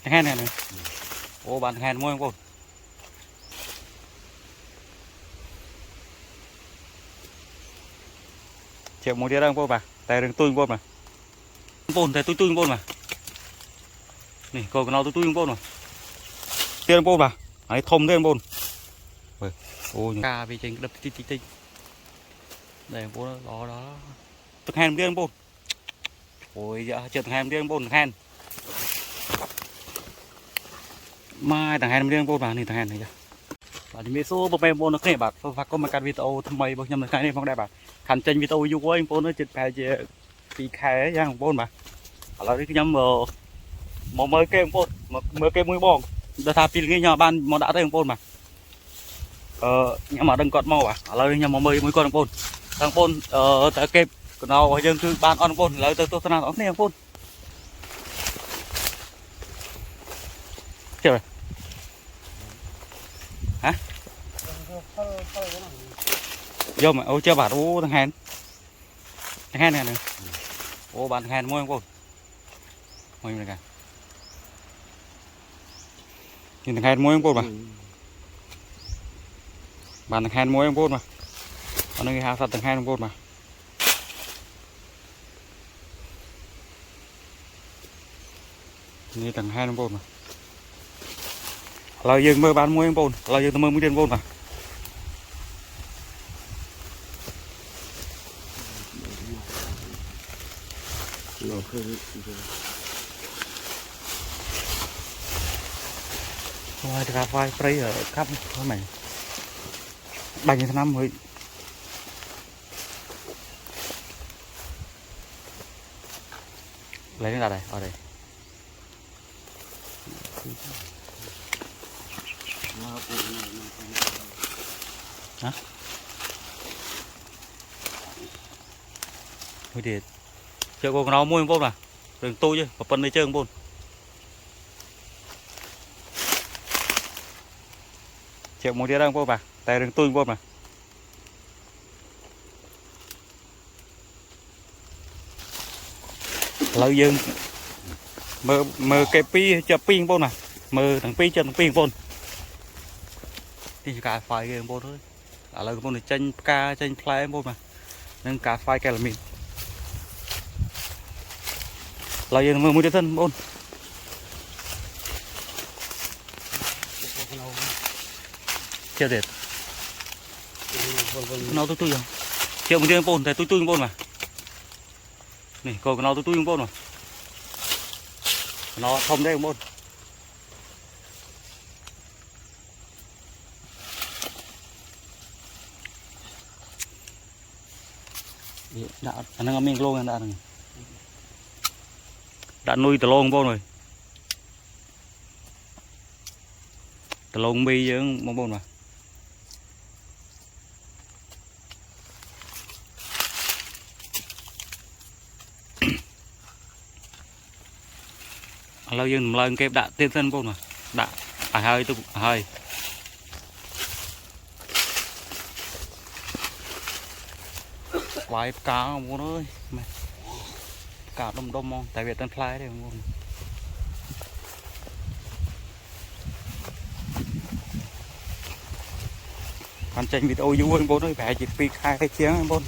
Hen này này. Ô bạn hen mua không cô? Triệu một đĩa đang cô bà. Tay đừng tôi cô mà. Bồn tay tôi cô mà. Nè cô nó tôi cô mà. Tiền cô bà. Ấy thông tiền bồn. Ô ca vì trên đập tí. Đây bố đó. Tức hen tiền bồn. Ôi dạ chưa thằng hen tiền bồn hen. Mai thằng hen tiền bồn bà này thằng hen này chứ. Bà đi số bố mẹ bồn nó này bà phát có mà cắt video thầm mày bố nhầm cái này phong đại bà. Khăn chân video yêu của anh bồn nó chết bè chứ bị khai ra bồn bà. Là cái nhầm mà mới kêu bồn mới kêu mũi bong. Đã thà pin cái nhà ban mà đã thấy bồn mà. Nhưng mà đừng còn mau à. Là nhà mà mới con bồn. Thằng bồn tại kẹp nào dân cứ ban on bồn là tôi nào ông này bồn. Chưa rồi. Hả? Vô mà ô chưa bảo ô thằng hen. Thằng hen này này. Ô bạn thằng hen mua không bồn. Mua này cả. Nhìn thằng hen mua không bồn mà. Bạn thằng hen mua không bồn mà. Ở nơi hao thật thằng hen không bồn mà. Như thằng hen không bồn mà. Lời dừng mơ bán mua không bồn. Lời dừng mơ mới điên bồn mà. Thôi thì cà phê free ở khắp thôi mày. Đánh như thế năm rồi. Lấy ra đây, ở đây. Hả? Thôi thì chơi cô nó mua bông à? Đừng tôi chứ, có phần đây chơi bông. Triệu một đĩa đang bông bà, tay đừng tôi bông mà. Lâu dương mơ cái pi chập pin bông à, mơ thằng pi chân thằng pin bông. Thì cả phải cái bông thôi. Cả là bông này chân ca chân play bông mà, nên cả phải cái là mình. Lâu dương mơ mua đĩa thân bông. Chưa đẹp. Nó tôi rồi. Triệu một đĩa bông thì tôi bông mà. Này cô nó tôi bông mà. Nó không đây bông. Đã anh đang mình luôn đã nuôi từ lông bông rồi. Từ lông bi với bông mà. Lâu dừng lần kẹp đã tiên thân bông mà. Đã hơi tôi hơi. Quái cá không ơi mày. Cá đông không tại vì tên fly đây không. Con tranh vịt ôi vui bố ơi phải chỉ pi khai cái chiếng bố.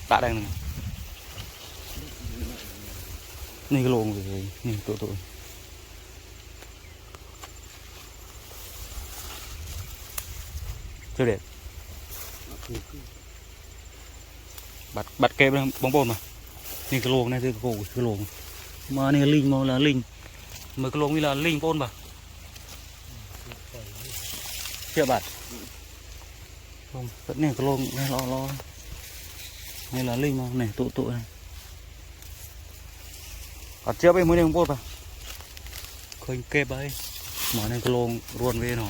Đã đây này. Này cái lồng rồi này tụi chưa đẹp. Bật kẹp bóng bồn mà. Này cái lồng này cái lồng mà này linh mà là linh mà cái lồng như là linh bồn mà chưa bật không vẫn này cái lồng này lo này là linh mà này tụi này ở trước bên mới đem bồn vào khơi kẹp ấy mà này cái lồng ruồn về nó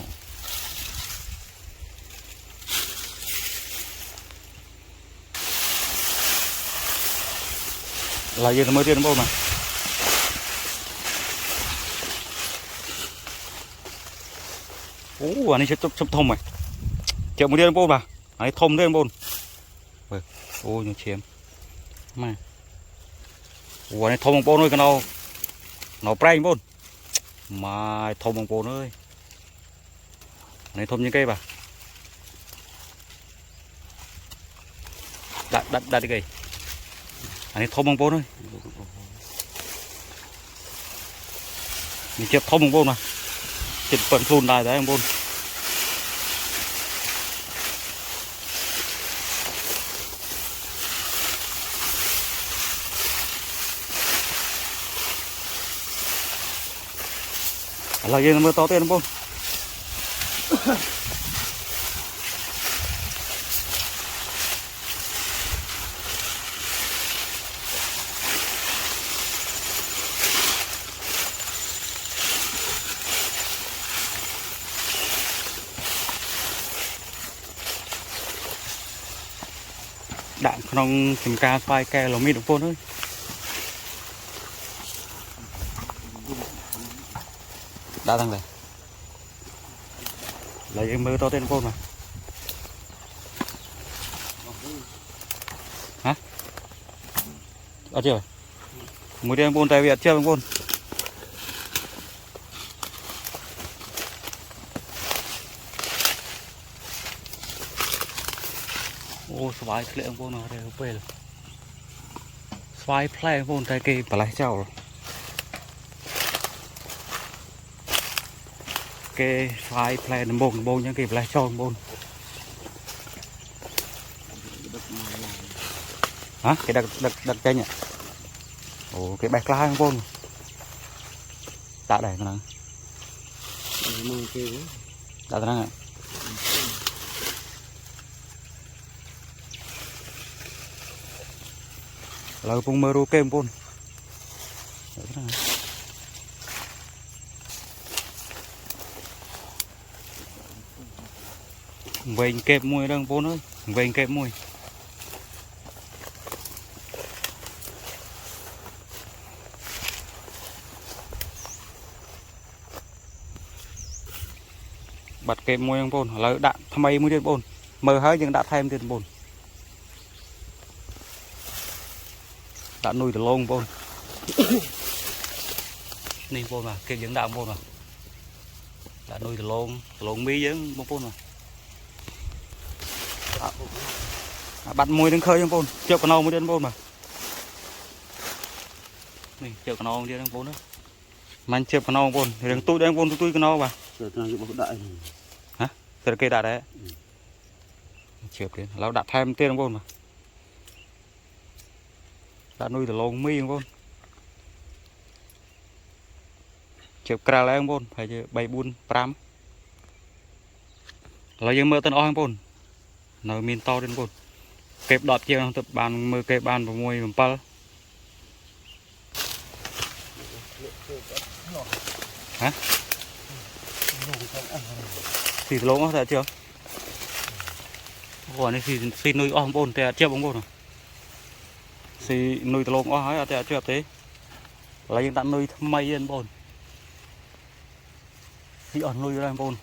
là gì nó mới tiền bồn mà anh ấy sẽ chụp thông mày chợ một đêm bồn bà anh ấy thông đêm bồn ôi nó chiếm mà ủa này thôm bằng bồn ơi cái nào nó prey bồn mà thôm bằng bồn ơi này thôm những cây bà đặt đi cây này thôm bằng bồn ơi mình chụp thôm bằng bồn mà chụp phần phun đài đấy bằng bồn là gì mưa to tiền không? Đạn không tìm ca phai ke lò mít được phôn thôi. Đã thằng này lấy em mơ to tên phôn mà hả ở chưa mới đi phôn tại Việt chưa phôn ô xoáy lệ phôn nào đây về xoáy play phôn tại kia bà lại chào rồi cái phai play nó bồn những cái play cho bồn hả cái đặc chanh nhỉ ồ cái bạch la bồn đã đẩy nó đã nó ạ là vùng mơ rô kem bồn về kẹp mùi đang bồn ơi về kẹp mùi bật kẹp mùi đang bồn là đạn tham mây mùi trên bồn mờ hơi nhưng đã thêm trên bồn đạn nuôi từ lông bồn này bồn mà kẹp những đạn bồn mà đạn nuôi từ lông mí với bồn mà bắt mùi đang khơi trong bồn chợ con nâu mới đến bồn mà này chợ con nâu đi đang bồn đó mình chợ con nâu bồn thì đang tôi đang bồn tôi con nâu mà hả từ cây đại đấy chợ tiền lão đặt thêm tiền trong bồn mà đã nuôi từ lông mi trong bồn chợ cà lê trong bồn phải chợ bay bún pram là dân mơ tên oi trong bồn nơi miền to trên bồn kẹp đọt chiều tập bàn mơ kẹp bàn vào môi bằng pal hả xì lông đó chưa gọi này xì nuôi ong bồn thì chưa bóng bồn rồi xì nuôi lông ong hỏi thì chưa thế là những tận nuôi mây lên bồn xì ong nuôi lên bồn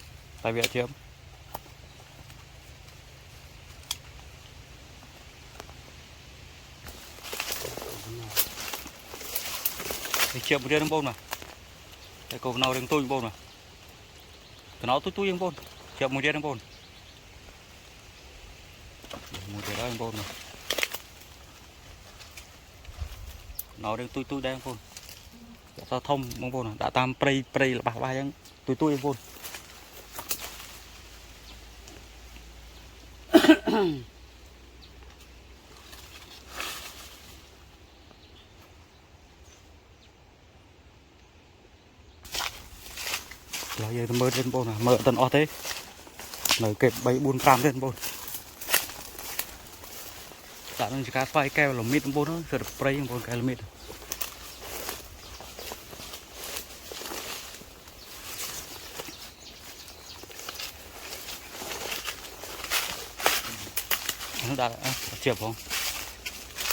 tại vì chưa thì chịu một đêm bồn mà cái cầu nào đang tôi bồn mà cái nó tôi đang bồn chịu một đêm bồn một đêm đang bồn mà nó đang tôi đang bồn giao thông bông bồn đã tam prey là ba chẳng tôi bồn là giờ mơ trên bồn à mơ tận o thế nơi kẹp bay buôn pram trên bồn đã nên chỉ cá phai keo là mít bồn đó rồi spray bồn cái là mít nó đã chịu không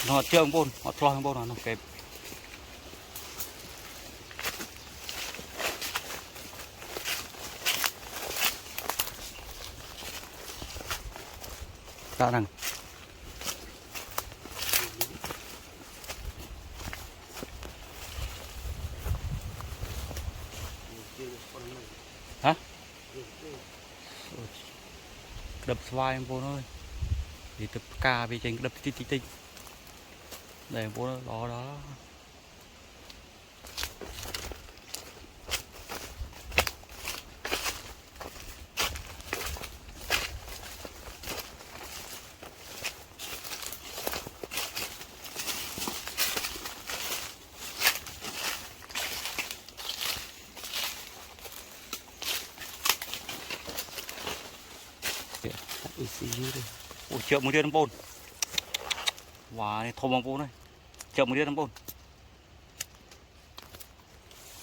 nó chơi bồn họ thoi bồn nó kẹp đã rằng đập xoay bố ơi thì tập ca về tranh đập tí tí tí để bố đó đó ủa chợ một đêm bồn wow này thôm bằng bồn này chợ một đêm bồn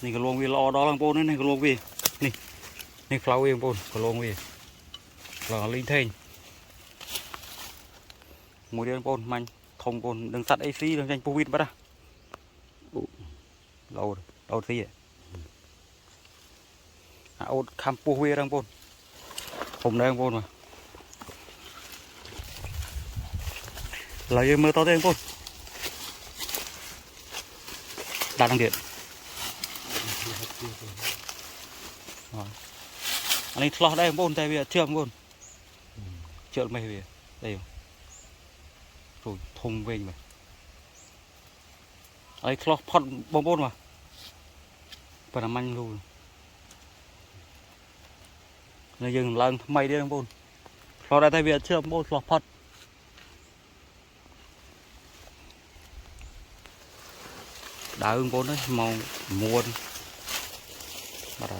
này cái luồng vi lo đó bằng bồn này cái luồng vi này này phao vi bồn cái luồng vi là linh thênh một đêm bồn mạnh thôm bồn đừng sắt AC đừng tranh povit bắt ra lâu lâu gì vậy ốt cam povit đang bồn thôm đang bồn mà lấy mưa to thêm bồn đạt năng điện anh ấy lo đây bồn tại vì chưa bồn chưa mày về đây rồi thùng về mà ấy lo phật bông bồn mà phải làm anh luôn là dừng lần mày đi bồn lo đây tại vì chưa bồn lo phật đá ưng bồn đấy màu muôn bắt đầu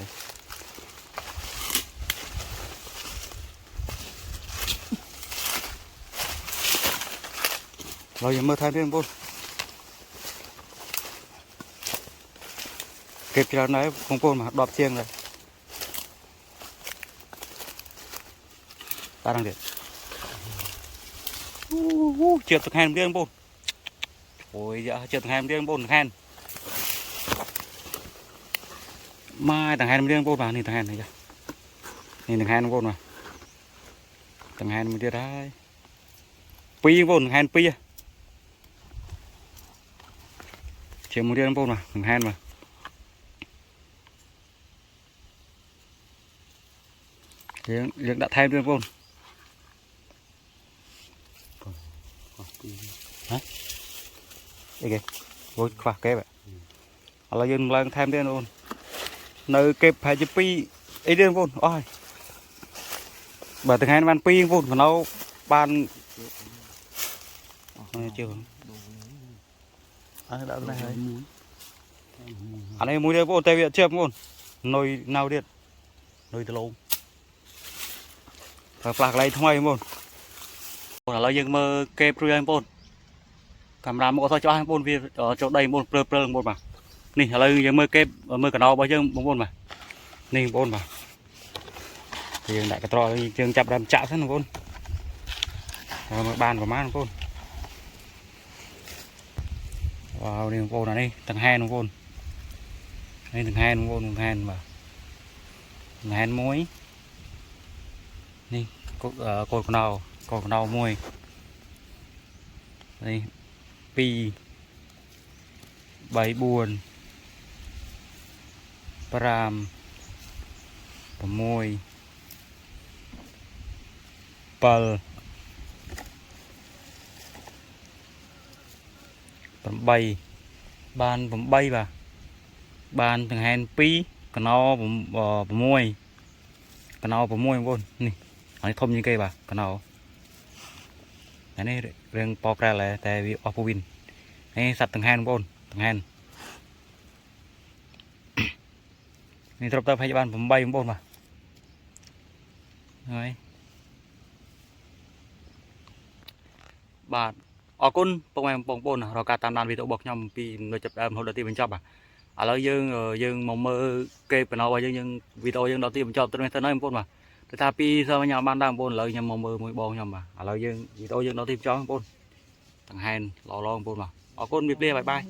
rồi mơ thay thêm bồn kịp cho nói không bồn mà đọp chiêng rồi ta đang điện trượt từ hèn điên bồn ôi dạ trượt từ hèn điên bồn hèn mai thằng hèn điên bồn vào này thằng hèn này chưa này thằng hèn bồn mà thằng hèn mình đi ra pi bồn hèn pi chỉ một điên bồn mà thằng hèn mà liền đã thay điên bồn hả đây kìa vô khoa kế vậy là dân lần thêm điên bồn nơi kịp phải chụp pi ấy điên bồn ôi bà thằng hèn ban pi bồn mà nó ban chưa anh đã này anh ấy muốn đi bồn tay viện chưa bồn nồi nào điện nồi từ lâu và plak lấy thôi bồn là lo dân mơ kẹp rồi anh bồn camera một thôi cho anh bồn vì ở chỗ đây bồn plơ bồn mà nè là dân mơ kẹp mơ cả nó bao nhiêu bồn mà nè bồn mà thì đại cái trò trường chập đầm chạm hết bồn bàn của má bồn vào đi bồn này tầng hai bồn đây tầng hai bồn tầng hai mà tầng hai muối nè cột nào môi đây pi bảy buồn pram môi pal bay ban bay và ban thằng hèn pi còn nó môi còn nó môi luôn nè anh thông như cây bà còn nó cái này riêng pop ra là tại vì oppovin này sạch thằng hèn luôn thằng hèn này tập tập hay ban bay luôn mà rồi bà ở côn bông em bông bồn rồi cả tam đàn vì tụ bọc nhom vì người chụp em hồi đầu tiên mình chụp à là dương mong mơ kê của nó và dương vì tôi dương đầu tiên mình chụp tôi nói em bồn mà tôi ta pi sao nhau ban đang bồn lợi nhầm mong mơ mũi bông nhom mà à là dương vì tôi dương đầu tiên cho bồn thằng hèn lo bồn mà ở côn biệt bye bye